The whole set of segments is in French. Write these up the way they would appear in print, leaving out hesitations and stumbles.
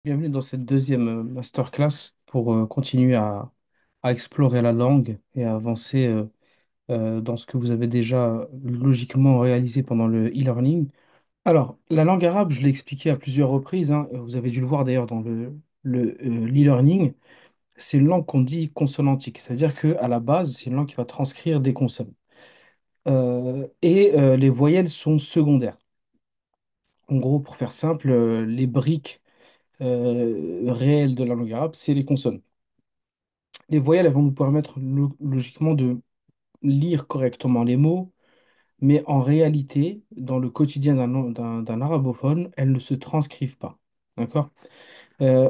Bienvenue dans cette deuxième masterclass pour continuer à explorer la langue et à avancer dans ce que vous avez déjà logiquement réalisé pendant le e-learning. Alors, la langue arabe, je l'ai expliqué à plusieurs reprises, hein, vous avez dû le voir d'ailleurs dans l'e-learning, c'est une langue qu'on dit consonantique, c'est-à-dire qu'à la base, c'est une langue qui va transcrire des consonnes. Les voyelles sont secondaires. En gros, pour faire simple, les briques réelles de la langue arabe, c'est les consonnes. Les voyelles, elles vont nous permettre logiquement de lire correctement les mots, mais en réalité, dans le quotidien d'un arabophone, elles ne se transcrivent pas. D'accord?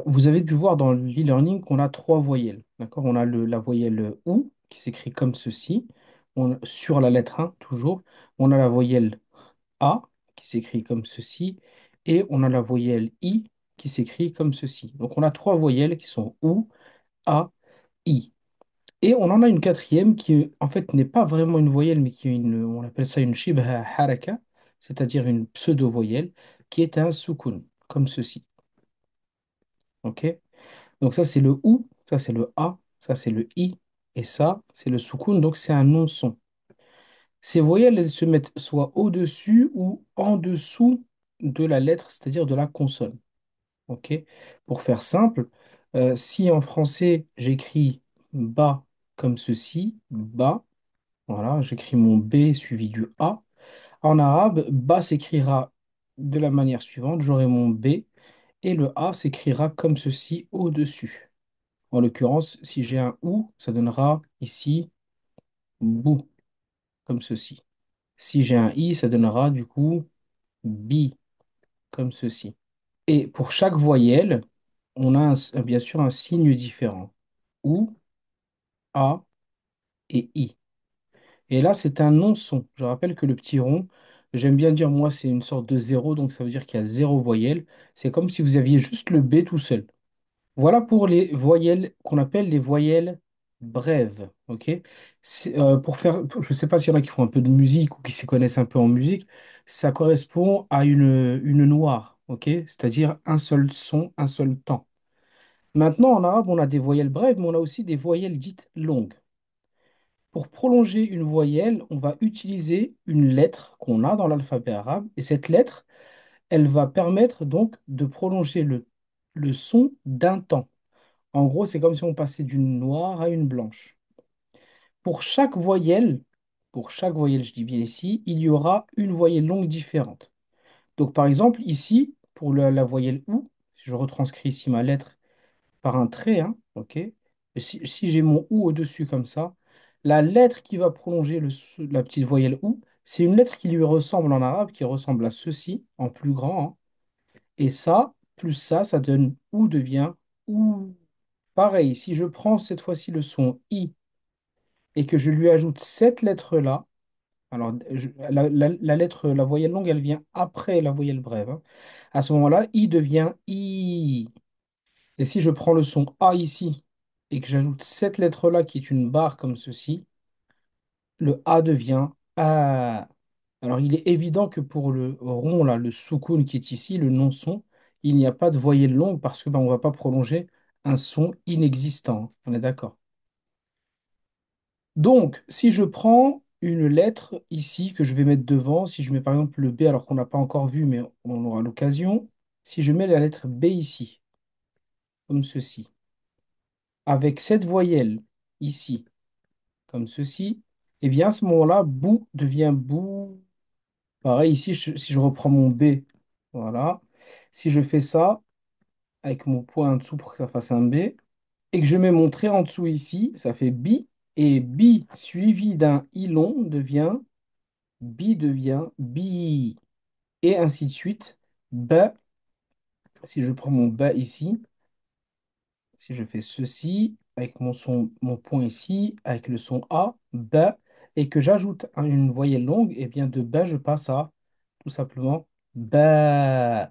Vous avez dû voir dans l'e-learning qu'on a trois voyelles. D'accord? On a la voyelle OU, qui s'écrit comme ceci, sur la lettre 1, toujours. On a la voyelle A, qui s'écrit comme ceci, et on a la voyelle I, qui s'écrit comme ceci. Donc on a trois voyelles qui sont OU, A, I. Et on en a une quatrième qui, en fait, n'est pas vraiment une voyelle, mais qui est on appelle ça une shibha haraka, c'est-à-dire une pseudo-voyelle, qui est un sukun, comme ceci. OK? Donc ça, c'est le ou, ça, c'est le a, ça, c'est le i, et ça, c'est le sukun, donc c'est un non-son. Ces voyelles, elles se mettent soit au-dessus ou en dessous de la lettre, c'est-à-dire de la consonne. OK? Pour faire simple, si en français, j'écris bas comme ceci, bas, voilà, j'écris mon B suivi du A. En arabe, ba s'écrira de la manière suivante. J'aurai mon B et le A s'écrira comme ceci au-dessus. En l'occurrence, si j'ai un OU, ça donnera ici bou, comme ceci. Si j'ai un I, ça donnera du coup bi, comme ceci. Et pour chaque voyelle, on a bien sûr un signe différent. OU, A et I. Et là, c'est un non-son. Je rappelle que le petit rond, j'aime bien dire, moi, c'est une sorte de zéro, donc ça veut dire qu'il y a zéro voyelle. C'est comme si vous aviez juste le B tout seul. Voilà pour les voyelles qu'on appelle les voyelles brèves. Ok? Je ne sais pas s'il y en a qui font un peu de musique ou qui se connaissent un peu en musique, ça correspond à une noire. Ok? C'est-à-dire un seul son, un seul temps. Maintenant, en arabe, on a des voyelles brèves, mais on a aussi des voyelles dites longues. Pour prolonger une voyelle, on va utiliser une lettre qu'on a dans l'alphabet arabe. Et cette lettre, elle va permettre donc de prolonger le son d'un temps. En gros, c'est comme si on passait d'une noire à une blanche. Pour chaque voyelle, pour chaque voyelle, je dis bien ici, il y aura une voyelle longue différente. Donc par exemple, ici, pour la voyelle OU, je retranscris ici ma lettre par un trait, hein, ok? Et si j'ai mon OU au-dessus comme ça, la lettre qui va prolonger la petite voyelle OU, c'est une lettre qui lui ressemble en arabe, qui ressemble à ceci, en plus grand, hein. Et ça, plus ça donne OU devient OU. Pareil, si je prends cette fois-ci le son I et que je lui ajoute cette lettre-là, alors la lettre, la voyelle longue, elle vient après la voyelle brève, hein. À ce moment-là, I devient I. Et si je prends le son A ici et que j'ajoute cette lettre-là qui est une barre comme ceci, le A devient A. Alors il est évident que pour le rond, là, le soukoun qui est ici, le non-son, il n'y a pas de voyelle longue parce que ben, on ne va pas prolonger un son inexistant, hein. On est d'accord. Donc, si je prends une lettre ici que je vais mettre devant, si je mets par exemple le B alors qu'on n'a pas encore vu, mais on aura l'occasion, si je mets la lettre B ici, comme ceci, avec cette voyelle ici, comme ceci, eh bien à ce moment-là, bou devient bou. Pareil, ici, si je reprends mon B, voilà. Si je fais ça avec mon point en dessous pour que ça fasse un B, et que je mets mon trait en dessous ici, ça fait bi, et bi suivi d'un i long devient bi devient bi, et ainsi de suite. Ba, si je prends mon ba ici, si je fais ceci, avec mon son, mon point ici, avec le son A, ba, et que j'ajoute une voyelle longue, et bien de ba, je passe à tout simplement ba.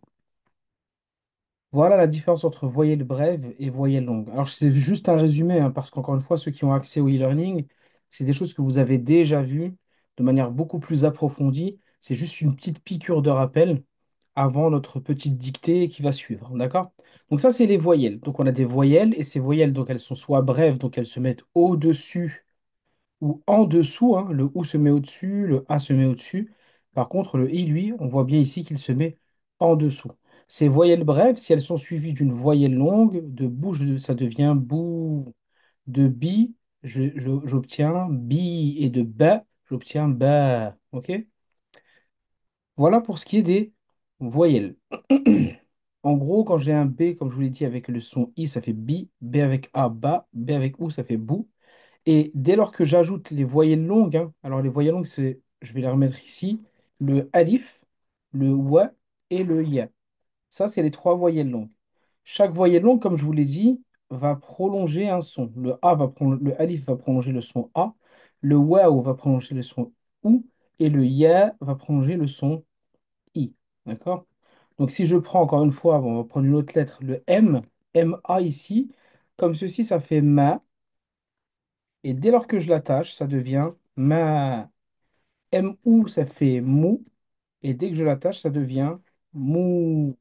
Voilà la différence entre voyelle brève et voyelle longue. Alors, c'est juste un résumé, hein, parce qu'encore une fois, ceux qui ont accès au e-learning, c'est des choses que vous avez déjà vues de manière beaucoup plus approfondie. C'est juste une petite piqûre de rappel. avant notre petite dictée qui va suivre. D'accord? Donc ça, c'est les voyelles. Donc on a des voyelles et ces voyelles, donc elles sont soit brèves, donc elles se mettent au-dessus ou en dessous, hein. Le OU se met au-dessus, le A se met au-dessus. Par contre, le I, lui, on voit bien ici qu'il se met en dessous. Ces voyelles brèves, si elles sont suivies d'une voyelle longue, de bouche, ça devient bou. De bi, j'obtiens bi. Et de ba, j'obtiens ba. OK? Voilà pour ce qui est des voyelles. En gros, quand j'ai un B, comme je vous l'ai dit, avec le son I, ça fait bi. B avec A, ba. B avec OU, ça fait bou. Et dès lors que j'ajoute les voyelles longues, hein, alors les voyelles longues, c'est, je vais les remettre ici, le alif, le wa et le ya. Ça, c'est les trois voyelles longues. Chaque voyelle longue, comme je vous l'ai dit, va prolonger un son. Le alif va prolonger le son A, le waw va prolonger le son OU, et le ya va prolonger le son I. D'accord? Donc si je prends encore une fois, bon, on va prendre une autre lettre, le M, M-A ici, comme ceci, ça fait ma. Et dès lors que je l'attache, ça devient ma. M-OU, ça fait mou. Et dès que je l'attache, ça devient mou.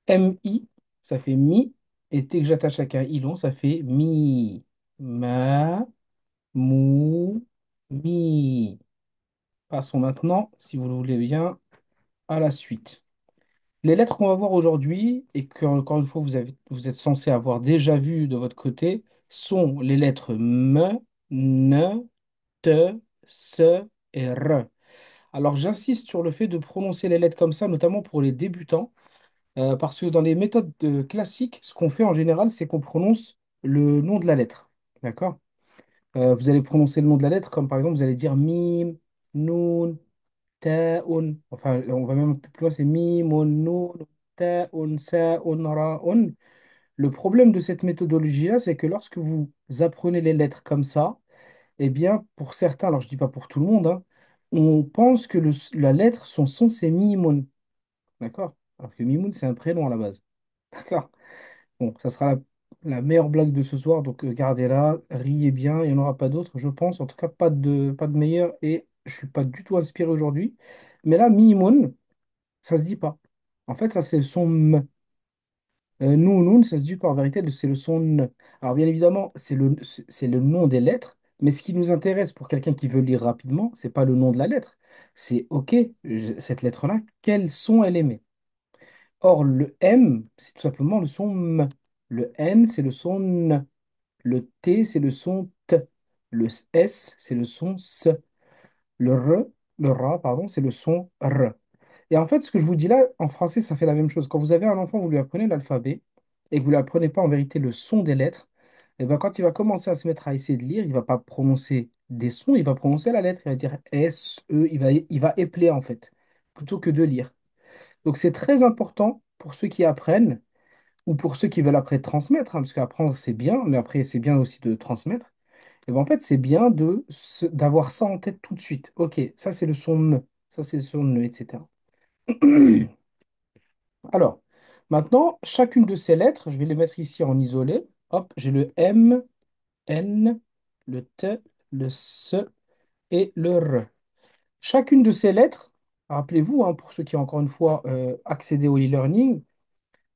M-I, ça fait mi. Et dès que j'attache avec un I long, ça fait mi. Ma, mou, mi. Passons maintenant, si vous le voulez bien, à la suite. Les lettres qu'on va voir aujourd'hui, et que, encore une fois, vous êtes censé avoir déjà vu de votre côté, sont les lettres M, N, T, S et R. Alors, j'insiste sur le fait de prononcer les lettres comme ça, notamment pour les débutants, parce que dans les méthodes classiques, ce qu'on fait en général, c'est qu'on prononce le nom de la lettre. D'accord? Vous allez prononcer le nom de la lettre, comme par exemple, vous allez dire mim, nun, ta'un. Enfin, on va même un peu plus loin, c'est mimun, nun, ta'un, sa'un, ra'un. Le problème de cette méthodologie-là, c'est que lorsque vous apprenez les lettres comme ça, eh bien, pour certains, alors je dis pas pour tout le monde, hein, on pense que la lettre, son son, c'est Mimoun. D'accord? Alors que Mimoun, c'est un prénom à la base. D'accord? Bon, ça sera la meilleure blague de ce soir, donc gardez-la, riez bien, il n'y en aura pas d'autres, je pense. En tout cas, pas de meilleur, et je suis pas du tout inspiré aujourd'hui. Mais là, Mimoun, ça se dit pas. En fait, ça, c'est le son M. Nounoun, ça se dit pas en vérité, c'est le son N. Alors bien évidemment, c'est le nom des lettres, mais ce qui nous intéresse pour quelqu'un qui veut lire rapidement, c'est pas le nom de la lettre. C'est OK, cette lettre-là, quel son elle émet. Or, le M, c'est tout simplement le son M. Le N, c'est le son N. Le T, c'est le son T. Le S, c'est le son S. Le R, le RA, pardon, c'est le son R. Et en fait, ce que je vous dis là, en français, ça fait la même chose. Quand vous avez un enfant, vous lui apprenez l'alphabet et que vous ne lui apprenez pas en vérité le son des lettres, et ben quand il va commencer à se mettre à essayer de lire, il ne va pas prononcer des sons, il va prononcer la lettre. Il va dire S, E, il va épeler en fait, plutôt que de lire. Donc c'est très important pour ceux qui apprennent ou pour ceux qui veulent après transmettre, hein, parce qu'apprendre c'est bien, mais après c'est bien aussi de transmettre. Et ben en fait, c'est bien d'avoir ça en tête tout de suite. Ok, ça c'est le son M, ça c'est le son N, etc. Alors, maintenant, chacune de ces lettres, je vais les mettre ici en isolé. Hop, j'ai le M, N, le T, le S et le R. Chacune de ces lettres, rappelez-vous, hein, pour ceux qui ont encore une fois accédé au e-learning,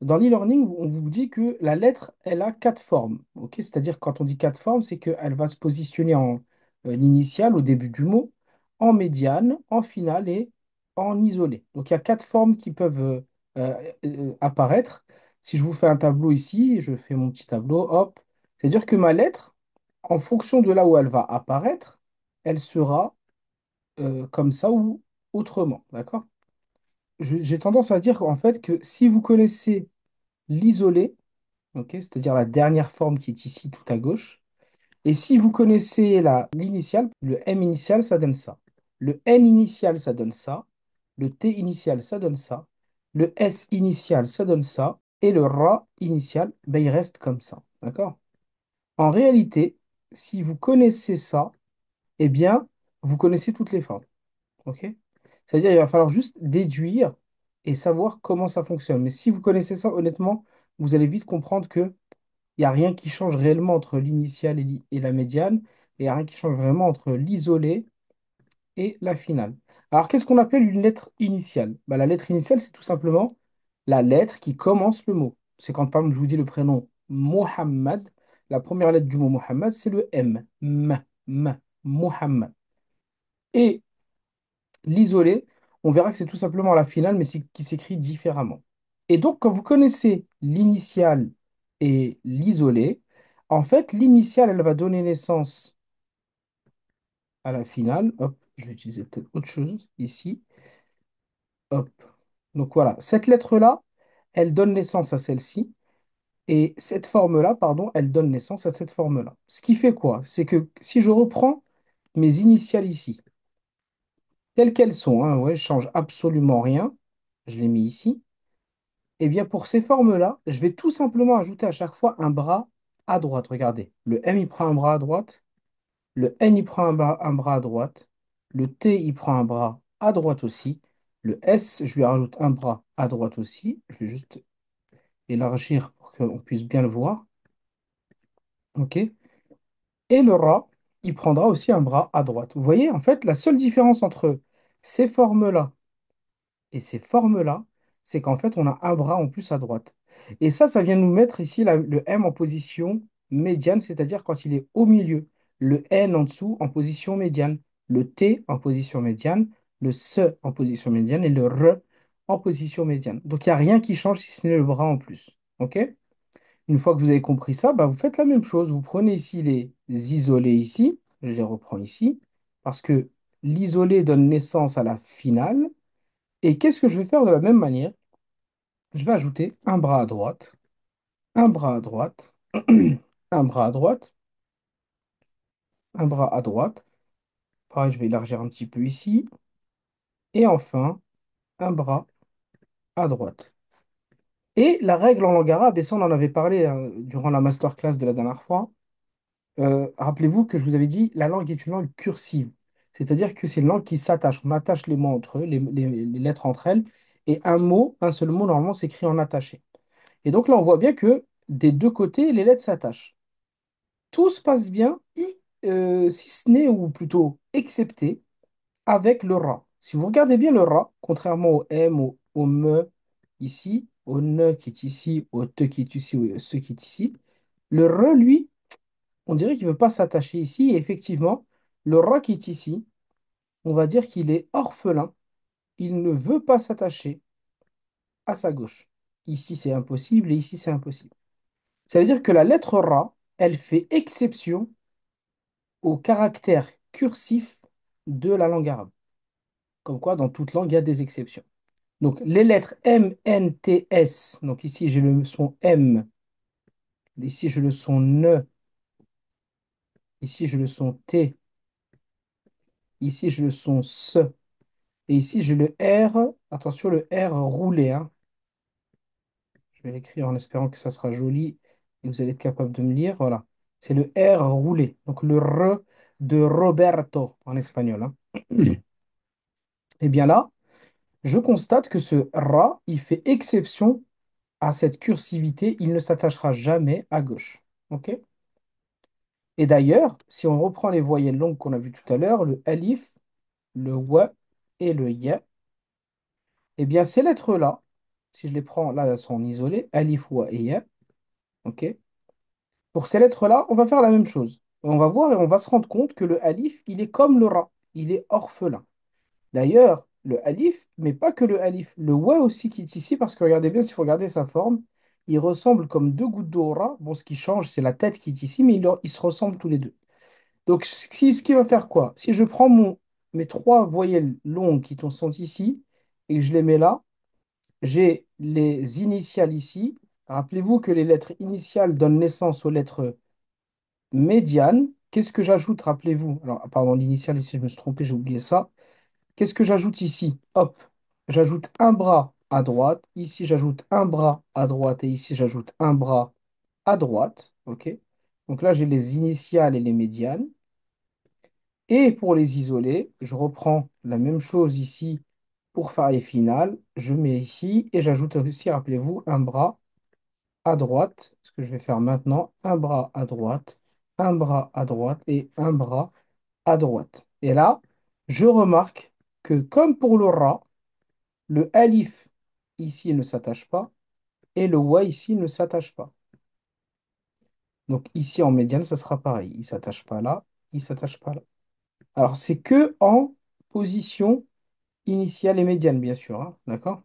dans l'e-learning, on vous dit que la lettre, elle a quatre formes. Ok, c'est-à-dire quand on dit quatre formes, c'est qu'elle va se positionner en initiale au début du mot, en médiane, en finale et en isolé. Donc il y a quatre formes qui peuvent apparaître. Si je vous fais un tableau ici, je fais mon petit tableau, hop, c'est-à-dire que ma lettre, en fonction de là où elle va apparaître, elle sera comme ça ou autrement. D'accord? J'ai tendance à dire en fait que si vous connaissez l'isolé, ok, c'est-à-dire la dernière forme qui est ici tout à gauche. Et si vous connaissez l'initiale, le M initial, ça donne ça. Le N initial, ça donne ça. Le T initial, ça donne ça. Le S initial, ça donne ça. Et le RA initial, ben, il reste comme ça. D'accord? En réalité, si vous connaissez ça, eh bien, vous connaissez toutes les formes. OK? C'est-à-dire, il va falloir juste déduire et savoir comment ça fonctionne. Mais si vous connaissez ça, honnêtement, vous allez vite comprendre que il n'y a rien qui change réellement entre l'initiale et la médiane. Et il n'y a rien qui change vraiment entre l'isolé et la finale. Alors, qu'est-ce qu'on appelle une lettre initiale? Bah, la lettre initiale, c'est tout simplement la lettre qui commence le mot. C'est quand, par exemple, je vous dis le prénom Mohammed, la première lettre du mot Mohammed, c'est le M. Mohammed. Et l'isolé, on verra que c'est tout simplement la finale, mais c'est qui s'écrit différemment. Et donc, quand vous connaissez l'initiale et l'isolé, en fait, l'initiale, elle va donner naissance à la finale. Hop, je vais utiliser peut-être autre chose ici. Hop. Donc voilà, cette lettre-là, elle donne naissance à celle-ci. Et cette forme-là, pardon, elle donne naissance à cette forme-là. Ce qui fait quoi? C'est que si je reprends mes initiales ici, telles qu'elles sont, hein, ouais, je change absolument rien, je les mets ici, et bien pour ces formes-là, je vais tout simplement ajouter à chaque fois un bras à droite. Regardez, le M, il prend un bras à droite, le N, il prend un bras à droite, le T, il prend un bras à droite aussi, le S, je lui rajoute un bras à droite aussi. Je vais juste élargir pour qu'on puisse bien le voir. OK? Et le Ra, il prendra aussi un bras à droite. Vous voyez, en fait, la seule différence entre ces formes-là et ces formes-là, c'est qu'en fait, on a un bras en plus à droite. Et ça vient nous mettre ici le M en position médiane, c'est-à-dire quand il est au milieu. Le N en dessous en position médiane. Le T en position médiane. Le S en position médiane. Et le R en position médiane. Donc, il n'y a rien qui change si ce n'est le bras en plus. OK? Une fois que vous avez compris ça, bah, vous faites la même chose. Vous prenez ici les isolés ici. Je les reprends ici. Parce que l'isolé donne naissance à la finale. Et qu'est-ce que je vais faire de la même manière? Je vais ajouter un bras à droite, un bras à droite, un bras à droite, un bras à droite. Pareil, je vais élargir un petit peu ici. Et enfin, un bras à droite. Et la règle en langue arabe, et ça on en avait parlé durant la masterclass de la dernière fois, rappelez-vous que je vous avais dit, la langue est une langue cursive. C'est-à-dire que c'est une langue qui s'attache. On attache les mots entre eux, les lettres entre elles. Et un mot, un seul mot, normalement, s'écrit en attaché. Et donc là, on voit bien que des deux côtés, les lettres s'attachent. Tout se passe bien, si ce n'est, ou plutôt excepté, avec le ra. Si vous regardez bien le ra, contrairement au m, au me ici, au ne qui est ici, au te qui est ici, au ce qui est ici, le re, lui, on dirait qu'il ne veut pas s'attacher ici. Et effectivement, le ra qui est ici, on va dire qu'il est orphelin. Il ne veut pas s'attacher à sa gauche. Ici, c'est impossible et ici, c'est impossible. Ça veut dire que la lettre ra, elle fait exception au caractère cursif de la langue arabe. Comme quoi, dans toute langue, il y a des exceptions. Donc, les lettres M, N, T, S. Donc, ici, j'ai le son M. Ici, j'ai le son NE. Ici, j'ai le son T. Ici, j'ai le son S. Et ici, j'ai le R. Attention, le R roulé, hein. Je vais l'écrire en espérant que ça sera joli et que vous allez être capable de me lire. Voilà. C'est le R roulé. Donc, le R de Roberto en espagnol, hein. Et bien là, je constate que ce Ra, il fait exception à cette cursivité. Il ne s'attachera jamais à gauche. OK? Et d'ailleurs, si on reprend les voyelles longues qu'on a vues tout à l'heure, le alif, le wa et le ya, eh bien ces lettres-là, si je les prends là, elles sont isolées, alif, wa et ya, OK? Pour ces lettres-là, on va faire la même chose. On va voir et on va se rendre compte que le alif, il est comme le ra, il est orphelin. D'ailleurs, le alif, mais pas que le alif, le wa aussi qui est ici, parce que regardez bien, si vous regardez sa forme, il ressemble comme deux gouttes d'eau au ras. Bon, ce qui change, c'est la tête qui est ici, mais ils se ressemblent tous les deux. Donc, ce qui va faire quoi? Si je prends mes trois voyelles longues qui sont ici, et que je les mets là, j'ai les initiales ici. Rappelez-vous que les lettres initiales donnent naissance aux lettres médianes. Qu'est-ce que j'ajoute? Rappelez-vous. Alors, pardon, l'initiale ici, je me suis trompé, j'ai oublié ça. Qu'est-ce que j'ajoute ici? Hop, j'ajoute un bras à droite. Ici, j'ajoute un bras à droite. Et ici, j'ajoute un bras à droite. OK? Donc là, j'ai les initiales et les médianes. Et pour les isoler, je reprends la même chose ici pour faire les finales. Je mets ici et j'ajoute aussi, rappelez-vous, un bras à droite. Ce que je vais faire maintenant, un bras à droite, un bras à droite et un bras à droite. Et là, je remarque que comme pour le ra, le alif ici ne s'attache pas et le wa ici ne s'attache pas. Donc ici en médiane, ça sera pareil. Il ne s'attache pas là, il ne s'attache pas là. Alors c'est que en position initiale et médiane, bien sûr, hein, d'accord?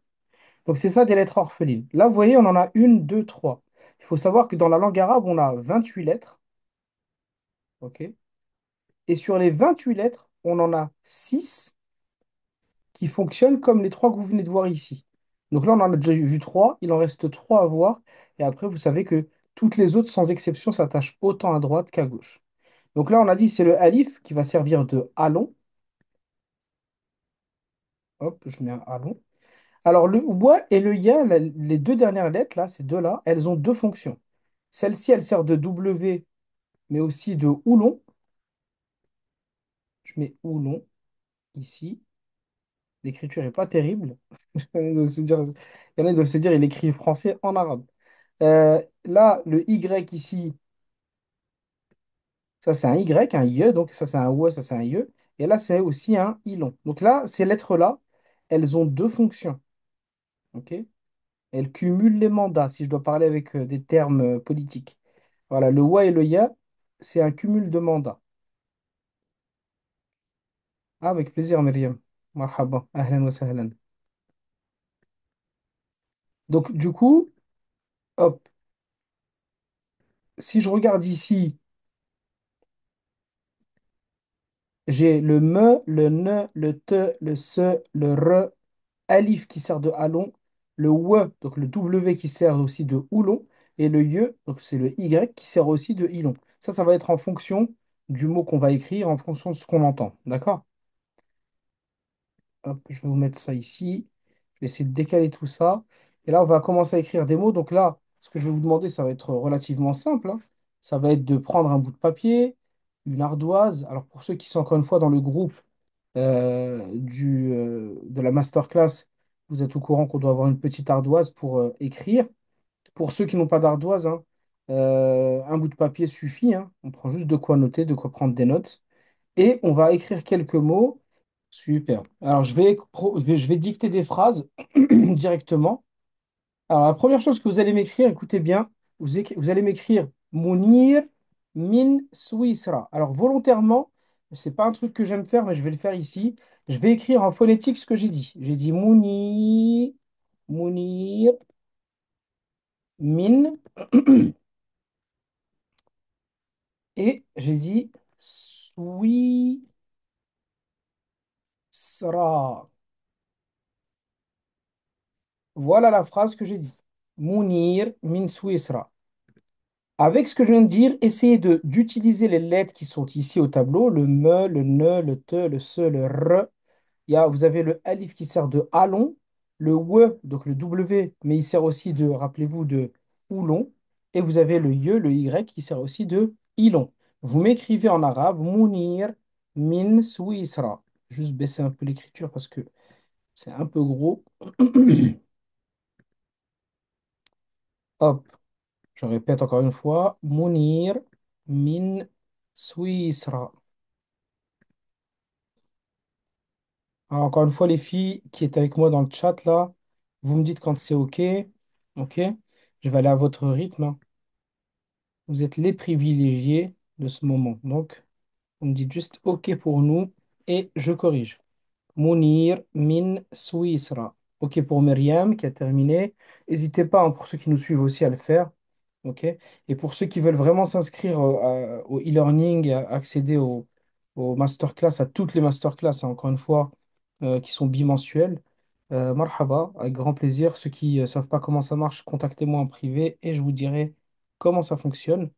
Donc c'est ça des lettres orphelines. Là, vous voyez, on en a une, deux, trois. Il faut savoir que dans la langue arabe, on a 28 lettres, ok? Et sur les 28 lettres, on en a 6 qui fonctionnent comme les trois que vous venez de voir ici. Donc là, on en a déjà vu trois, il en reste trois à voir. Et après, vous savez que toutes les autres, sans exception, s'attachent autant à droite qu'à gauche. Donc là, on a dit c'est le alif qui va servir de allon. Hop, je mets un allon. Alors le wa et le ya, les deux dernières lettres, là, ces deux-là, elles ont deux fonctions. Celle-ci, elle sert de W, mais aussi de oulon. Je mets oulon ici. L'écriture n'est pas terrible. Il y en a qui doivent se dire, il y en a qui doivent se dire, il écrit français en arabe. Là, le Y ici, ça c'est un Y, un ye, donc ça c'est un oué, ça c'est un ye. Et là, c'est aussi un ilon. Donc là, ces lettres-là, elles ont deux fonctions. Ok? Elles cumulent les mandats, si je dois parler avec des termes politiques. Voilà, le wa et le ya, c'est un cumul de mandats. Ah, avec plaisir, Myriam. Marhaba, ahlan wa sahlan. Donc, du coup, hop, si je regarde ici, j'ai le me, le ne, le te, le se, le re, alif qui sert de allon, le we, donc le w qui sert aussi de oulon, et le ye, donc c'est le y qui sert aussi de ilon. Ça va être en fonction du mot qu'on va écrire, en fonction de ce qu'on entend. D'accord? Hop, je vais vous mettre ça ici. Je vais essayer de décaler tout ça. Et là, on va commencer à écrire des mots. Donc là, ce que je vais vous demander, ça va être relativement simple, hein. Ça va être de prendre un bout de papier, une ardoise. Alors pour ceux qui sont encore une fois dans le groupe de la masterclass, vous êtes au courant qu'on doit avoir une petite ardoise pour écrire. Pour ceux qui n'ont pas d'ardoise, hein, un bout de papier suffit, hein. On prend juste de quoi noter, de quoi prendre des notes. Et on va écrire quelques mots. Super. Alors, je vais dicter des phrases directement. Alors, la première chose que vous allez m'écrire, écoutez bien, vous allez m'écrire Mounir min Suisra. Alors, volontairement, c'est pas un truc que j'aime faire, mais je vais le faire ici. Je vais écrire en phonétique ce que j'ai dit. J'ai dit Mounir, min, et j'ai dit Suisra. Voilà la phrase que j'ai dit. Mounir min Suisra. Avec ce que je viens de dire, essayez d'utiliser les lettres qui sont ici au tableau, le me, le ne, le te, le se, le r. Vous avez le alif qui sert de allon, le we, donc le w, mais il sert aussi de, rappelez-vous, de oulon. Et vous avez le ye, le y, qui sert aussi de ilon. Vous m'écrivez en arabe, Mounir min Suisra. Juste baisser un peu l'écriture parce que c'est un peu gros. Hop. Je répète encore une fois, Mounir min Suisra. Alors, encore une fois, les filles qui étaient avec moi dans le chat là, vous me dites quand c'est OK. OK? Je vais aller à votre rythme, hein. Vous êtes les privilégiés de ce moment. Donc, vous me dites juste OK pour nous et je corrige. Mounir min Suisra. OK pour Myriam qui a terminé. N'hésitez pas, hein, pour ceux qui nous suivent aussi à le faire. OK? Et pour ceux qui veulent vraiment s'inscrire au e-learning, accéder aux masterclass, à toutes les masterclass, hein, encore une fois, qui sont bimensuelles, marhaba, avec grand plaisir. Ceux qui ne savent pas comment ça marche, contactez-moi en privé et je vous dirai comment ça fonctionne.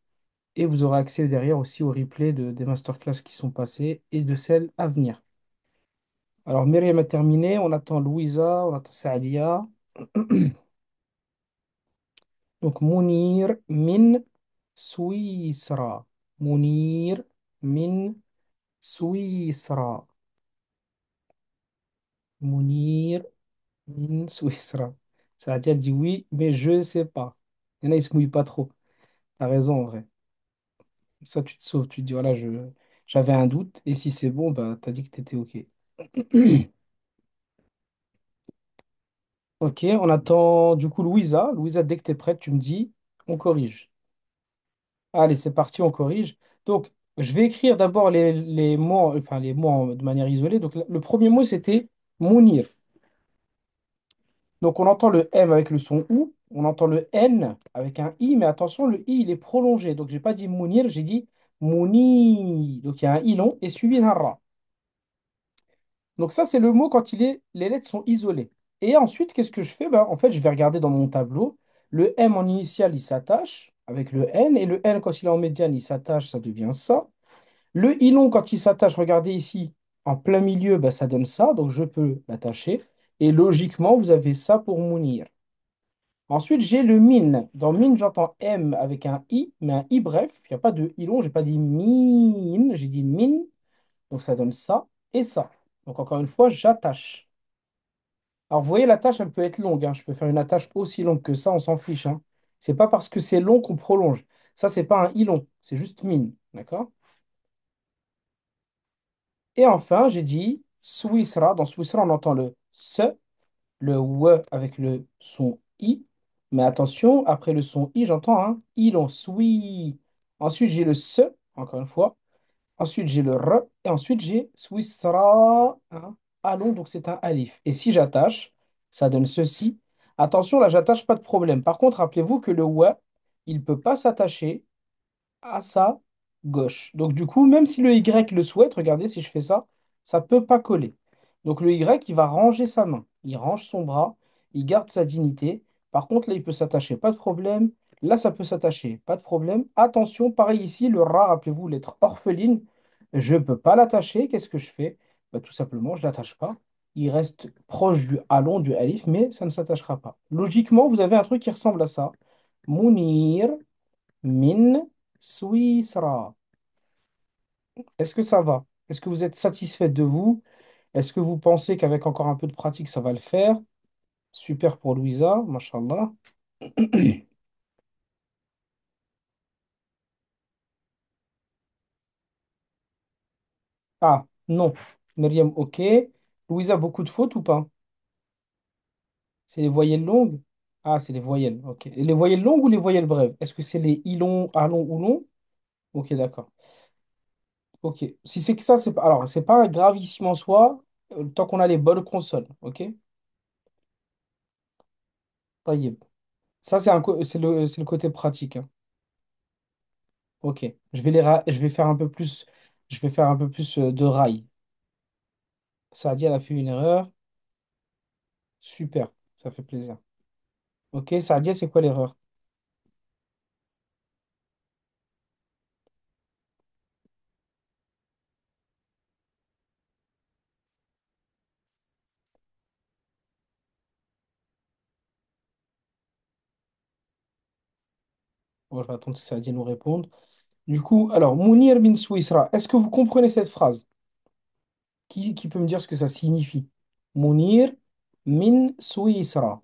Et vous aurez accès derrière aussi au replay des masterclass qui sont passées et de celles à venir. Alors, Myriam a terminé, on attend Louisa, on attend Saadia. Donc, Mounir min Suisra. Mounir min Suisra. Mounir min Suisra. Saadia dit oui, mais je ne sais pas. Il y en a, ils se mouillent pas trop. T'as raison, en vrai. Ça, tu te sauves. Tu te dis, voilà, j'avais un doute. Et si c'est bon, bah, t'as dit que t'étais OK. Ok, on attend du coup Louisa. Louisa, dès que tu es prête, tu me dis, on corrige. Allez, c'est parti, on corrige. Donc, je vais écrire d'abord les mots, enfin les mots de manière isolée. Donc, le premier mot, c'était Mounir. Donc, on entend le M avec le son OU, on entend le N avec un I, mais attention, le I, il est prolongé. Donc, j'ai pas dit Mounir, j'ai dit Mouni. Donc, il y a un I long et suivi d'un Ra. Donc, ça, c'est le mot quand les lettres sont isolées. Et ensuite, qu'est-ce que je fais? Ben, en fait, je vais regarder dans mon tableau. Le M en initial, il s'attache avec le N, et le N, quand il est en médiane, il s'attache, ça devient ça. Le I long, quand il s'attache, regardez ici, en plein milieu, ben, ça donne ça, donc je peux l'attacher. Et logiquement, vous avez ça pour Mounir. Ensuite, j'ai le min. Dans min, j'entends M avec un I, mais un I bref. Il n'y a pas de I long, j'ai pas dit min, j'ai dit min. Donc ça donne ça et ça. Donc encore une fois, j'attache. Alors vous voyez, la tâche, elle peut être longue, hein. Je peux faire une attache aussi longue que ça, on s'en fiche, hein. C'est pas parce que c'est long qu'on prolonge. Ça, c'est pas un I long, c'est juste min. D'accord? Et enfin, j'ai dit Swissra. Dans Swissra, on entend le S, le W avec le son I. Mais attention, après le son I, j'entends un I long. Swi. Ensuite, j'ai le S, encore une fois. Ensuite, j'ai le R. Et ensuite, j'ai Swissra. Un A long, donc c'est un alif. Et si j'attache, ça donne ceci. Attention, là, j'attache pas de problème. Par contre, rappelez-vous que le W, il ne peut pas s'attacher à sa gauche. Donc du coup, même si le Y le souhaite, regardez si je fais ça, ça peut pas coller. Donc le Y, il va ranger sa main. Il range son bras, il garde sa dignité. Par contre, là, il peut s'attacher, pas de problème. Là, ça peut s'attacher, pas de problème. Attention, pareil ici, le Ra, rappelez-vous, lettre orpheline, je ne peux pas l'attacher. Qu'est-ce que je fais? Bah, tout simplement, je ne l'attache pas. Il reste proche du alon, du alif, mais ça ne s'attachera pas. Logiquement, vous avez un truc qui ressemble à ça. Mounir, Min Suisra. Est-ce que ça va? Est-ce que vous êtes satisfait de vous? Est-ce que vous pensez qu'avec encore un peu de pratique, ça va le faire? Super pour Louisa, mashallah. Ah, non. Myriam, ok. Louisa, beaucoup de fautes ou pas? C'est les voyelles longues? Ah, c'est les voyelles, ok. Et les voyelles longues ou les voyelles brèves? Est-ce que c'est les I longs, A longs ou longs? Ok, d'accord. Ok. Si c'est que ça, c'est pas. Alors, c'est pas gravissime en soi, tant qu'on a les bonnes consonnes, ok? Taïeb. Ça, c'est le côté pratique, hein. Ok, je vais faire un peu plus, je vais faire un peu plus de rail. Sadia, elle a fait une erreur. Super, ça fait plaisir. Ok, Sadia, c'est quoi l'erreur? Bon, je vais attendre que Sadia nous réponde. Du coup, alors, Mounir bin Souisra, est-ce que vous comprenez cette phrase? Qui peut me dire ce que ça signifie? Mounir min Souisra.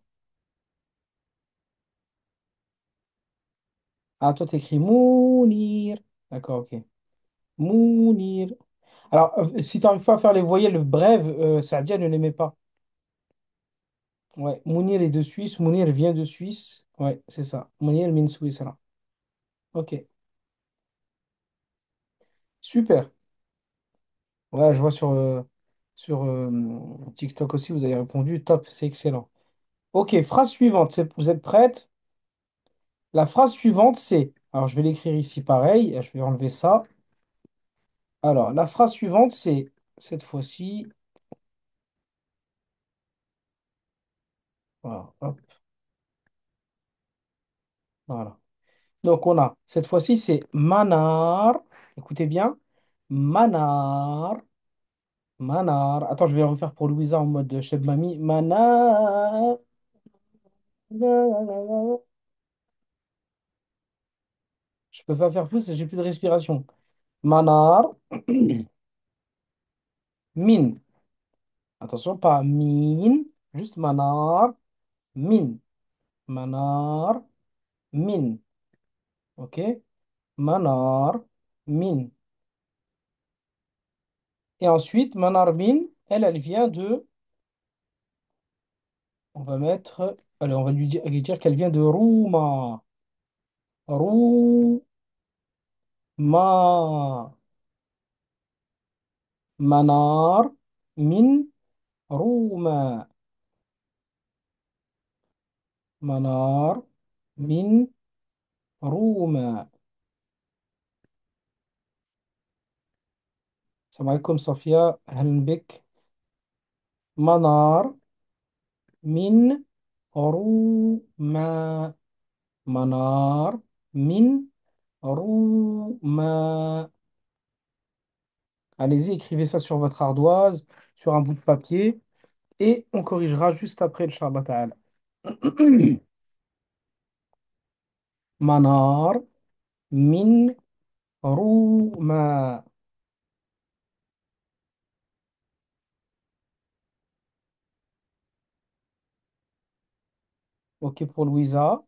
Ah, toi, t'écris Mounir. D'accord, ok. Mounir. Alors, si tu n'arrives pas à faire les voyelles brèves, Sadia ne l'aimait pas. Ouais, Mounir est de Suisse, Mounir vient de Suisse. Ouais, c'est ça. Mounir min Suisse. Ok, super. Ouais, je vois sur TikTok aussi, vous avez répondu. Top, c'est excellent. Ok, phrase suivante. Vous êtes prête? La phrase suivante, c'est. Alors, je vais l'écrire ici pareil. Je vais enlever ça. Alors, la phrase suivante, c'est. Cette fois-ci. Voilà, hop, voilà. Donc, on a. Cette fois-ci, c'est manar. Écoutez bien. Manar. Manar. Attends, je vais refaire pour Louisa en mode Cheb Mami. Manar. Je peux pas faire plus, j'ai plus de respiration. Manar. Min. Attention, pas min. Juste manar. Min. Manar. Min. OK? Manar. Min. Et ensuite, manar min, elle vient de On va mettre. Allez, on va lui dire qu'elle vient de Rouma. Rouma. Manar. Min. Rouma. Manar. Min. Rouma. السلام عليكم صفية، أهلا بك. منار من روما. منار من روما. Allez-y, écrivez ça sur votre ardoise, sur un bout de papier, et on corrigera juste après, Inch'Allah ta'ala. Manar min Rouma. Ok pour Louisa.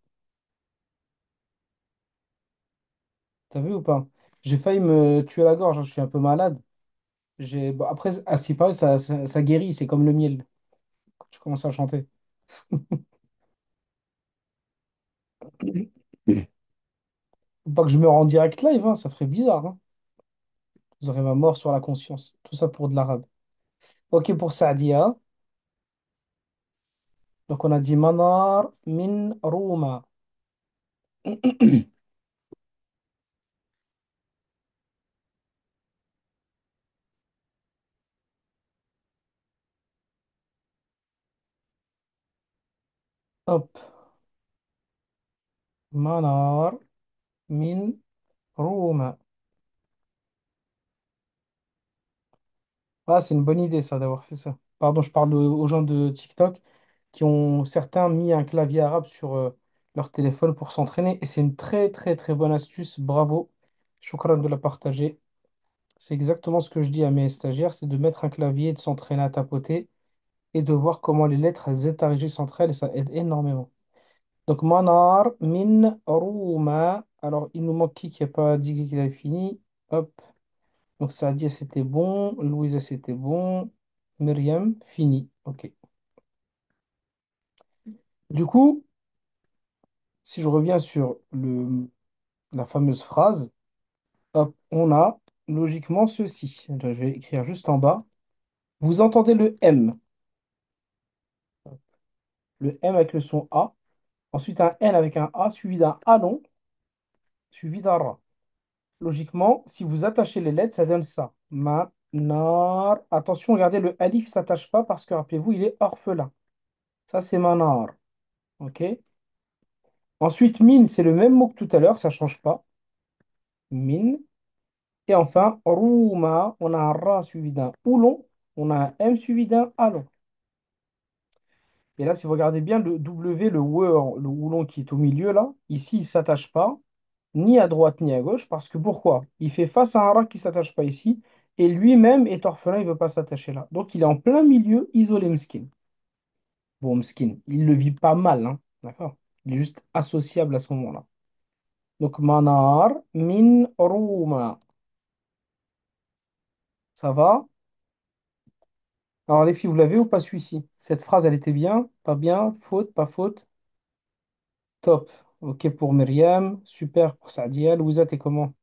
T'as vu ou pas? J'ai failli me tuer la gorge, hein, je suis un peu malade. Bon, après, à ce qui paraît, ça guérit, c'est comme le miel quand tu commences à chanter. Faut pas que je me rende direct live, hein, ça ferait bizarre, hein. Vous aurez ma mort sur la conscience. Tout ça pour de l'arabe. Ok pour Saadia. Donc on a dit Manar min Rouma. Hop. Manar min Rouma. Ah, c'est une bonne idée ça d'avoir fait ça. Pardon, je parle aux gens de TikTok qui ont certains mis un clavier arabe sur leur téléphone pour s'entraîner. Et c'est une très très très bonne astuce. Bravo. Shukran de la partager. C'est exactement ce que je dis à mes stagiaires, c'est de mettre un clavier, de s'entraîner à tapoter et de voir comment les lettres elles interagissent entre elles et ça aide énormément. Donc Manar min Rouma. Alors il nous manque qui n'a pas dit qu'il avait fini. Hop. Donc Sadia c'était bon, Louisa c'était bon, Myriam fini. Ok. Du coup, si je reviens sur la fameuse phrase, hop, on a logiquement ceci. Je vais écrire juste en bas. Vous entendez le M. Le M avec le son A. Ensuite un N avec un A suivi d'un A long, suivi d'un Ra. Logiquement, si vous attachez les lettres, ça donne ça. Manar. Attention, regardez, le alif ne s'attache pas parce que, rappelez-vous, il est orphelin. Ça, c'est manar. OK? Ensuite, min, c'est le même mot que tout à l'heure, ça ne change pas. Min. Et enfin, rouma, on a un ra suivi d'un oulon, on a un m suivi d'un alon. Et là, si vous regardez bien le W, le oulon qui est au milieu, là, ici, il ne s'attache pas, ni à droite ni à gauche, parce que pourquoi? Il fait face à un rat qui ne s'attache pas ici, et lui-même est orphelin, il ne veut pas s'attacher là. Donc il est en plein milieu, isolé, Mskin. Bon, Mskin, il le vit pas mal, hein, d'accord? Il est juste associable à ce moment-là. Donc Manar min Rouma. Ça va? Alors les filles, vous l'avez ou pas celui-ci? Cette phrase, elle était bien? Pas bien? Faute? Pas faute? Top. Ok pour Myriam, super pour Saadia. Louisa, t'es comment?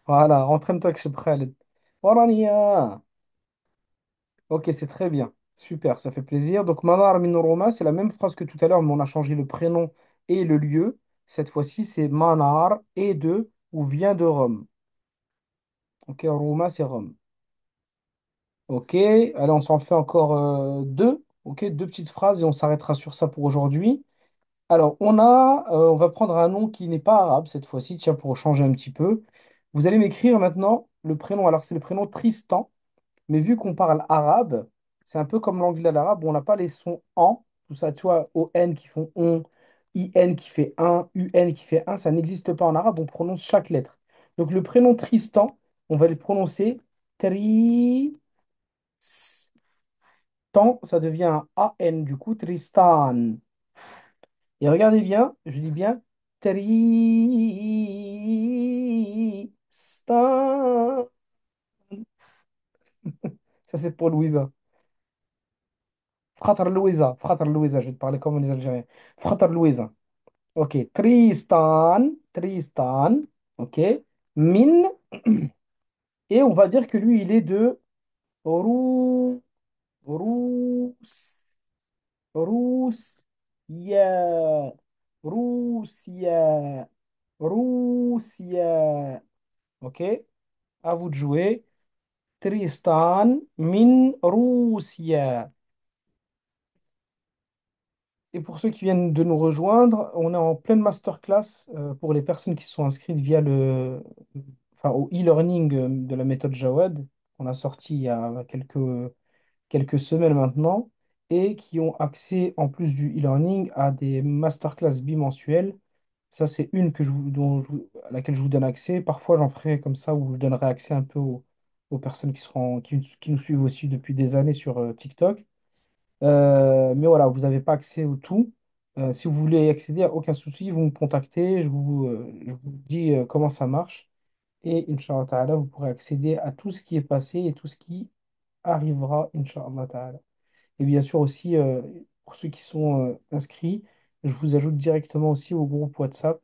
Voilà, entraîne-toi que je suis prêt à l'aide. Orania. Ok, c'est très bien. Super, ça fait plaisir. Donc, Manar min Roma, c'est la même phrase que tout à l'heure, mais on a changé le prénom et le lieu. Cette fois-ci, c'est Manar et de ou vient de Rome. Ok, Roma, c'est Rome. Ok, allez, on s'en fait encore deux. Ok, deux petites phrases et on s'arrêtera sur ça pour aujourd'hui. Alors, on va prendre un nom qui n'est pas arabe cette fois-ci, tiens, pour changer un petit peu. Vous allez m'écrire maintenant le prénom. Alors, c'est le prénom Tristan. Mais vu qu'on parle arabe, c'est un peu comme l'anglais à l'arabe, où on n'a pas les sons en, tout ça, tu vois, O-N qui font on, I-N qui fait un, U-N qui fait un, ça n'existe pas en arabe, on prononce chaque lettre. Donc le prénom Tristan, on va le prononcer Tristan, ça devient un A-N, du coup, Tristan. Et regardez bien, je dis bien Tristan. Ça, c'est pour Louisa. Frater Louisa, je vais te parler comme les Algériens. Frater Louisa. Ok. Tristan. Ok. Min. Et on va dire que lui, il est de Rou, Rous, Roussia, Roussia, Roussia. Ok. À vous de jouer. Tristan min Roussia. Et pour ceux qui viennent de nous rejoindre, on est en pleine masterclass pour les personnes qui se sont inscrites via enfin, au e-learning de la méthode Jawad, qu'on a sorti il y a quelques semaines maintenant, et qui ont accès, en plus du e-learning, à des masterclass bimensuelles. Ça, c'est une à laquelle je vous donne accès. Parfois, j'en ferai comme ça, où je donnerai accès un peu aux personnes qui nous suivent aussi depuis des années sur TikTok. Mais voilà, vous n'avez pas accès au tout. Si vous voulez y accéder, aucun souci, vous me contactez, je vous dis comment ça marche. Et Inch'Allah Ta'ala, vous pourrez accéder à tout ce qui est passé et tout ce qui arrivera, Inch'Allah Ta'ala. Et bien sûr aussi, pour ceux qui sont inscrits, je vous ajoute directement aussi au groupe WhatsApp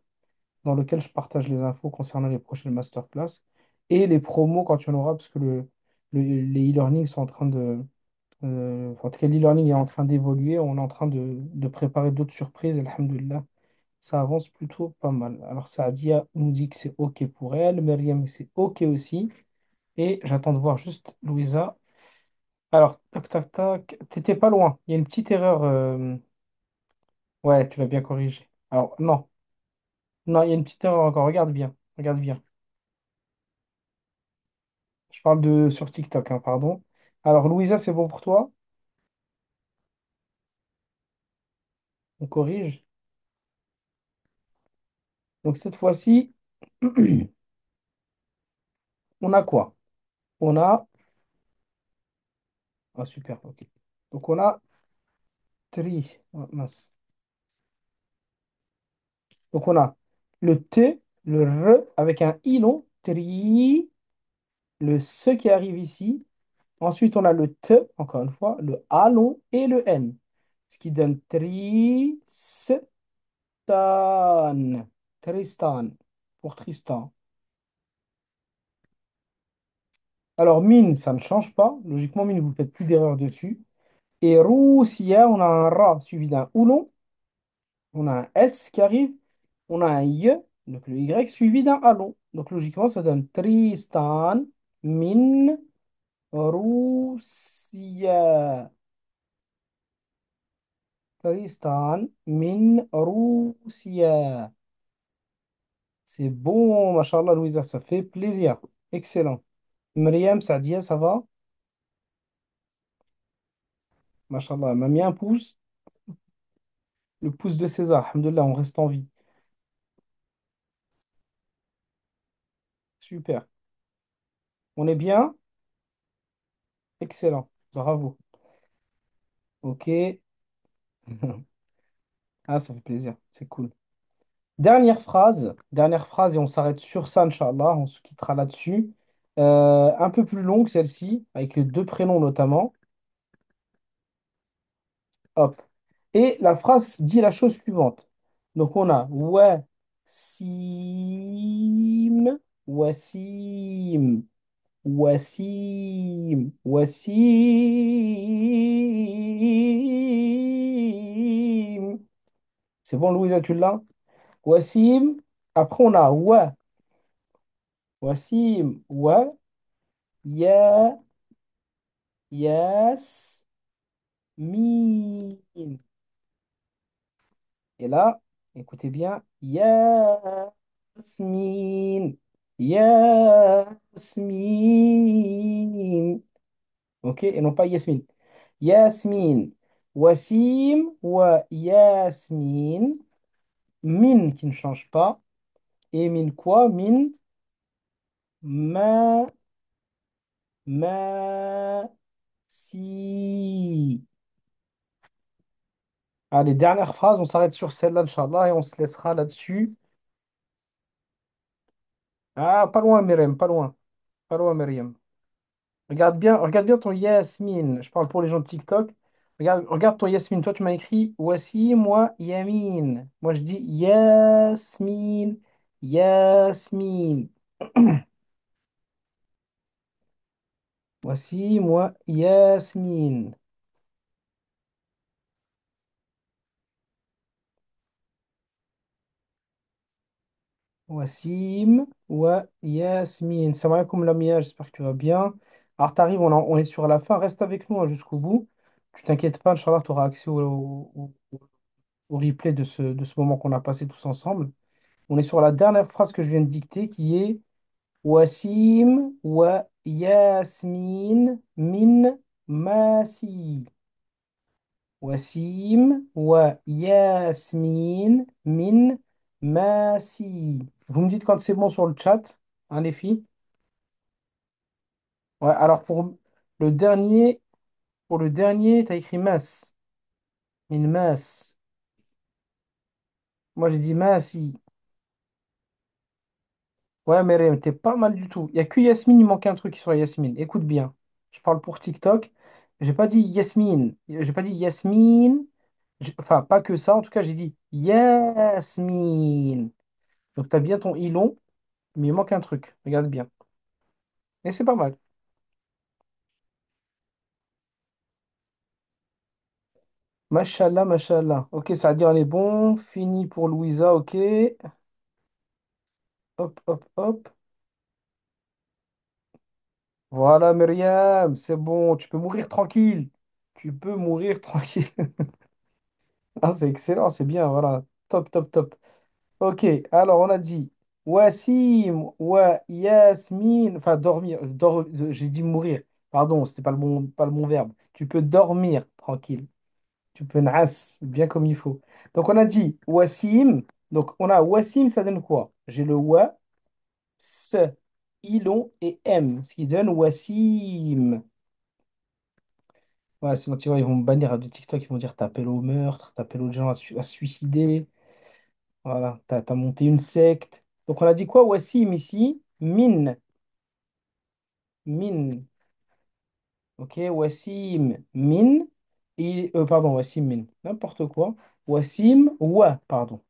dans lequel je partage les infos concernant les prochaines masterclass et les promos quand il y en aura, parce que les e-learning sont en train en tout cas, l'e-learning est en train d'évoluer. On est en train de préparer d'autres surprises. Alhamdulillah, ça avance plutôt pas mal. Alors, Saadia nous dit que c'est OK pour elle. Myriam, c'est OK aussi. Et j'attends de voir juste Louisa. Alors, tac, tac, tac. T'étais pas loin. Il y a une petite erreur. Ouais, tu l'as bien corrigé. Alors, non. Non, il y a une petite erreur encore. Regarde bien. Regarde bien. Je parle de sur TikTok, hein, pardon. Alors, Louisa, c'est bon pour toi? On corrige. Donc, cette fois-ci, on a quoi? On a. Ah, super, ok. Donc, on a ah, mince. Donc, on a le T, le R avec un I long, tri, le ce qui arrive ici. Ensuite, on a le T, encore une fois, le A long et le N. Ce qui donne Tristan. Tristan, pour Tristan. Alors, mine, ça ne change pas. Logiquement, mine, vous ne faites plus d'erreur dessus. Et Roussia, on a un Ra suivi d'un Oulon. On a un S qui arrive. On a un Y, donc le Y suivi d'un halo. Donc logiquement, ça donne Tristan min Roussia. Tristan min Roussia. C'est bon, machallah, Louisa, ça fait plaisir. Excellent. Myriam, Sadia, ça va? Machallah, elle m'a mis un pouce, le pouce de César. Alhamdoulilah, on reste en vie. Super. On est bien? Excellent. Bravo. Ok. Ah, ça fait plaisir. C'est cool. Dernière phrase et on s'arrête sur ça, Inch'Allah, on se quittera là-dessus. Un peu plus longue celle-ci, avec deux prénoms notamment. Hop. Et la phrase dit la chose suivante. Donc on a Wassim, Wassim, Wassim, Wassim. C'est bon, Louisa, tu l'as? Wassim. Après on a Wassim, Ya, Yasmine. Et là, écoutez bien, Yasmine, Yasmine. Ok, et non pas Yasmine. Yasmine, Wassim, Yasmine. Mine qui ne change pas. Et mine quoi? Mine, ma, si. Allez, dernière phrase, on s'arrête sur celle-là, Inch'Allah, et on se laissera là-dessus. Ah, pas loin, Myriam, pas loin. Pas loin, Myriam. Regarde bien ton Yasmine. Je parle pour les gens de TikTok. Regarde ton Yasmine. Toi, tu m'as écrit voici moi Yamine. Moi, je dis Yasmine. Yasmine. Voici moi Yasmine. Wassim wa Yasmine. Salam alaikum Lamia, j'espère que tu vas bien. Alors, t'arrives, on est sur la fin. Reste avec nous hein, jusqu'au bout. Tu t'inquiètes pas, Inch'Allah, tu auras accès au replay de ce moment qu'on a passé tous ensemble. On est sur la dernière phrase que je viens de dicter qui est Wassim wa Yasmin min Masi. Wassim wa Yasmin min Masi. Vous me dites quand c'est bon sur le chat, hein, les filles? Ouais, alors le dernier, pour le dernier, tu as écrit Mas. Min Mas. Moi, j'ai dit Masi. Ouais, mais t'es pas mal du tout. Il n'y a que Yasmine, il manque un truc sur Yasmine. Écoute bien. Je parle pour TikTok. J'ai pas dit Yasmine. J'ai pas dit Yasmine. Enfin, pas que ça. En tout cas, j'ai dit Yasmine. Donc, tu as bien ton i long, mais il manque un truc. Regarde bien. Et c'est pas mal. Mashallah, mashallah. Ok, ça veut dire on est bon. Fini pour Louisa. Ok. Hop, hop, hop. Voilà, Myriam. C'est bon. Tu peux mourir tranquille. Tu peux mourir tranquille. Ah, c'est excellent. C'est bien. Voilà. Top, top, top. Ok, alors on a dit Wassim, wa Yasmine, enfin dormir, j'ai dit mourir, pardon, c'était pas le bon verbe. Tu peux dormir tranquille, tu peux nas bien comme il faut. Donc on a dit Wassim, donc on a Wassim, ça donne quoi? J'ai le wa, s, ilon et m, ce qui donne Wassim. Ouais, sinon tu vois, ils vont me bannir de TikTok, ils vont dire t'appelles au meurtre, t'appelles aux gens à se suicider. Voilà, t'as monté une secte. Donc on a dit quoi, Wassim ici? Min. Min. Ok, Wassim Min. Pardon, Wassim Min. N'importe quoi. Wassim Wa, pardon.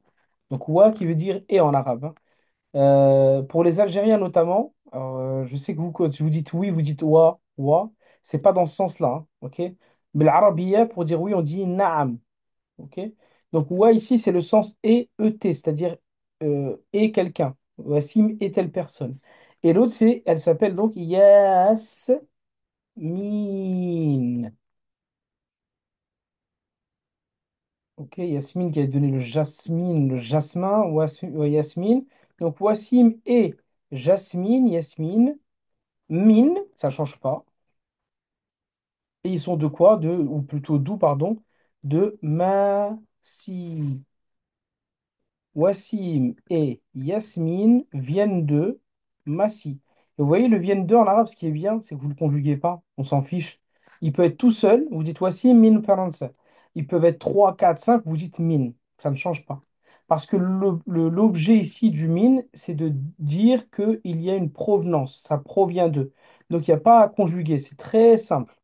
Donc Wa qui veut dire et en arabe, hein. Pour les Algériens notamment, je sais que vous, quand vous dites oui, vous dites Wa, Wa. C'est pas dans ce sens-là, hein, ok? Mais l'arabiya, pour dire oui, on dit Naam. Ok? Donc, wa ici, c'est le sens et ET, c'est-à-dire et quelqu'un. Wassim est telle personne. Et l'autre, elle s'appelle donc Yasmine. Ok, Yasmine qui a donné le jasmine, le jasmin, Yasmine. Donc, Wassim et Jasmine, Yasmine, Mine, ça change pas. Et ils sont de quoi? Ou plutôt d'où, pardon? De Massi. Wassim et Yasmine viennent de Massi. Et vous voyez, le viennent de en arabe, ce qui est bien, c'est que vous ne le conjuguez pas, on s'en fiche. Il peut être tout seul, vous dites Wassim min Faransa. Ils peuvent être 3, 4, 5, vous dites min. Ça ne change pas. Parce que l'objet ici du min, c'est de dire qu'il y a une provenance, ça provient d'eux. Donc il n'y a pas à conjuguer, c'est très simple.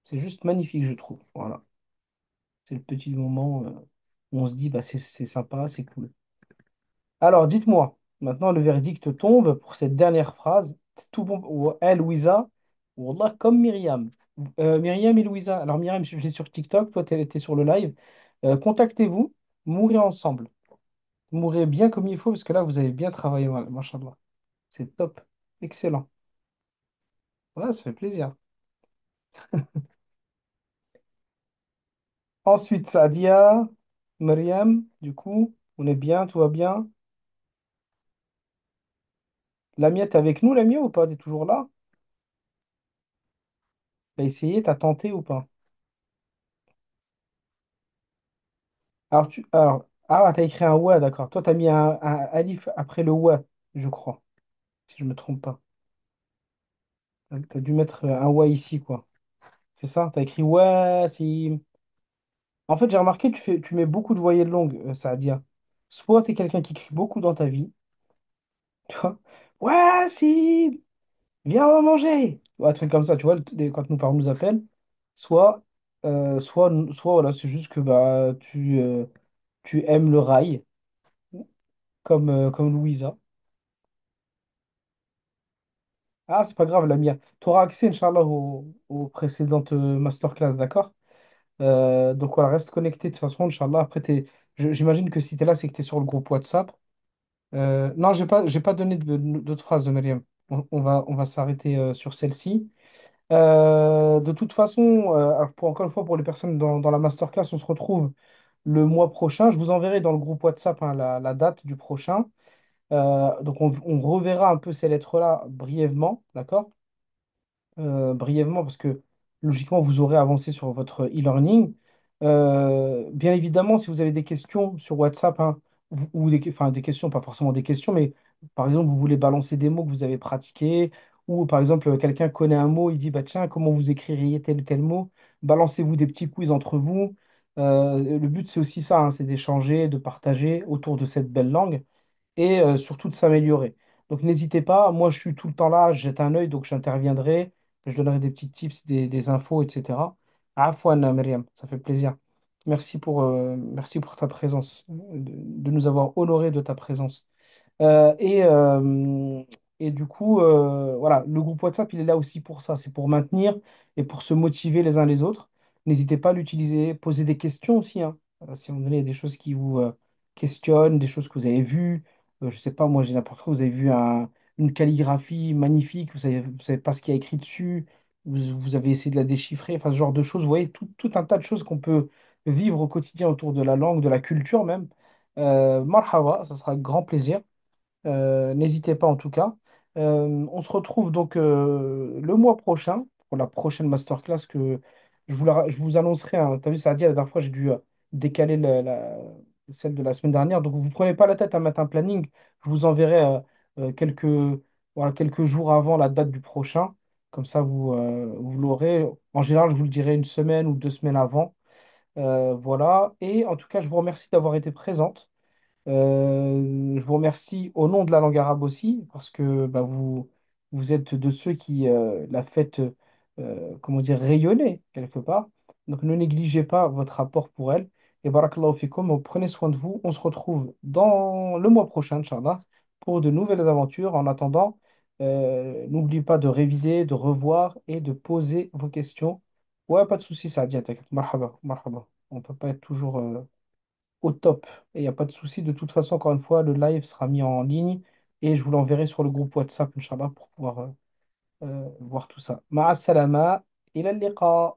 C'est juste magnifique, je trouve. Voilà, c'est le petit moment où on se dit, bah, c'est sympa, c'est cool. Alors, dites-moi, maintenant le verdict tombe pour cette dernière phrase. C'est tout bon. Louisa, Wallah, comme Myriam. Myriam et Louisa. Alors, Myriam, je l'ai sur TikTok, toi, tu étais sur le live. Contactez-vous, mourrez ensemble. Mourrez bien comme il faut, parce que là, vous avez bien travaillé, voilà, machallah. C'est top. Excellent. Voilà, ça fait plaisir. Ensuite, Sadia, Myriam, du coup, on est bien, tout va bien. Lamia, t'es avec nous, Lamia, ou pas? T'es toujours là? T'as essayé, t'as tenté ou pas? T'as écrit un ouais, d'accord. Toi, t'as mis un alif après le ouais, je crois, si je me trompe pas. T'as dû mettre un ouais ici, quoi. C'est ça? T'as écrit ouais, si. En fait, j'ai remarqué, tu mets beaucoup de voyelles longues, Saadia. Soit t'es quelqu'un qui crie beaucoup dans ta vie, tu vois. Ouais, si. Viens, on va manger! Ou un truc comme ça, tu vois, quand nos parents nous appellent, soit, soit voilà, c'est juste que bah, tu aimes le rail, comme Louisa. Ah, c'est pas grave, la mienne. Tu auras accès, Inch'Allah, aux précédentes masterclass, d'accord? Donc voilà, reste connecté de toute façon, Inch'Allah. Après, j'imagine que si tu es là, c'est que tu es sur le groupe WhatsApp. Non, j'ai pas donné d'autres phrases de Myriam. On va s'arrêter sur celle-ci. De toute façon, alors encore une fois, pour les personnes dans la masterclass, on se retrouve le mois prochain. Je vous enverrai dans le groupe WhatsApp hein, la date du prochain. Donc on reverra un peu ces lettres-là brièvement, d'accord? Brièvement parce que logiquement, vous aurez avancé sur votre e-learning. Bien évidemment, si vous avez des questions sur WhatsApp, hein, ou enfin, des questions, pas forcément des questions, mais par exemple, vous voulez balancer des mots que vous avez pratiqués, ou par exemple, quelqu'un connaît un mot, il dit, bah, tiens, comment vous écririez tel ou tel mot? Balancez-vous des petits quiz entre vous. Le but, c'est aussi ça, hein, c'est d'échanger, de partager autour de cette belle langue et surtout de s'améliorer. Donc n'hésitez pas, moi je suis tout le temps là, je jette un œil, donc j'interviendrai, je donnerai des petits tips, des infos, etc. Afwan, Myriam, ça fait plaisir. Merci pour ta présence, de nous avoir honoré de ta présence. Euh, et, euh, et du coup, voilà, le groupe WhatsApp, il est là aussi pour ça, c'est pour maintenir et pour se motiver les uns les autres. N'hésitez pas à l'utiliser, poser des questions aussi, hein. Si à un moment donné, il y a des choses qui vous questionnent, des choses que vous avez vues, je sais pas, moi j'ai n'importe quoi, vous avez vu une calligraphie magnifique, vous savez pas ce qu'il y a écrit dessus, vous avez essayé de la déchiffrer, enfin ce genre de choses, vous voyez, tout un tas de choses qu'on peut vivre au quotidien autour de la langue, de la culture même. Marhaba, ça sera avec grand plaisir. N'hésitez pas en tout cas. On se retrouve donc le mois prochain pour la prochaine masterclass que je vous annoncerai. Hein. Tu as vu, ça a dit la dernière fois, j'ai dû décaler celle de la semaine dernière. Donc vous ne prenez pas la tête à mettre un planning. Je vous enverrai voilà, quelques jours avant la date du prochain. Comme ça, vous l'aurez. En général, je vous le dirai une semaine ou 2 semaines avant. Voilà. Et en tout cas, je vous remercie d'avoir été présente. Je vous remercie au nom de la langue arabe aussi, parce que bah, vous êtes de ceux qui la faites, comment dire, rayonner quelque part. Donc ne négligez pas votre apport pour elle. Et barakallahu fikum, prenez soin de vous. On se retrouve dans le mois prochain, Inch'Allah, pour de nouvelles aventures. En attendant, n'oubliez pas de réviser, de revoir et de poser vos questions. Ouais, pas de souci, ça a dit, t'inquiète. Marhaba, marhaba. On ne peut pas être toujours au top. Et il n'y a pas de souci. De toute façon, encore une fois, le live sera mis en ligne et je vous l'enverrai sur le groupe WhatsApp, Inch'Allah, pour pouvoir voir tout ça. Ma'a salama, ila liqa.